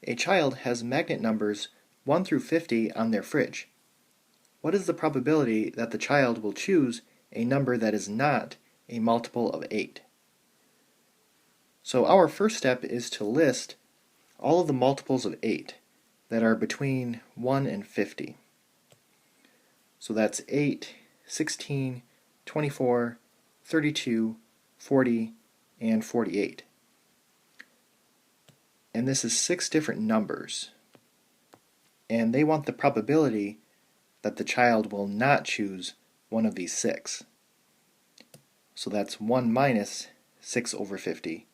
A child has magnet numbers 1 through 50 on their fridge. What is the probability that the child will choose a number that is not a multiple of 8? So our first step is to list all of the multiples of 8 that are between 1 and 50. So that's 8, 16, 24, 32, 40, and 48. And this is 6 different numbers. And they want the probability that the child will not choose one of these 6. So that's 1 minus 6 over 50,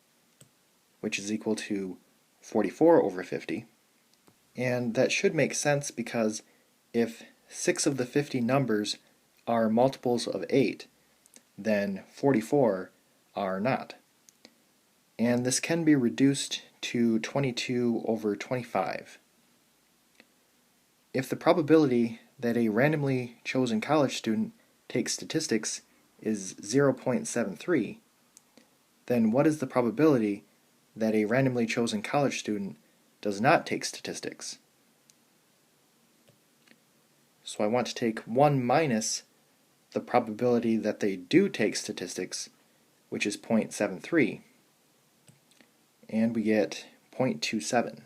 which is equal to 44 over 50. And that should make sense because if 6 of the 50 numbers are multiples of 8, then 44 are not. And this can be reduced to 22 over 25. If the probability that a randomly chosen college student takes statistics is 0.73, then what is the probability that a randomly chosen college student does not take statistics? So I want to take 1 minus the probability that they do take statistics, which is 0.73, and we get 0.27.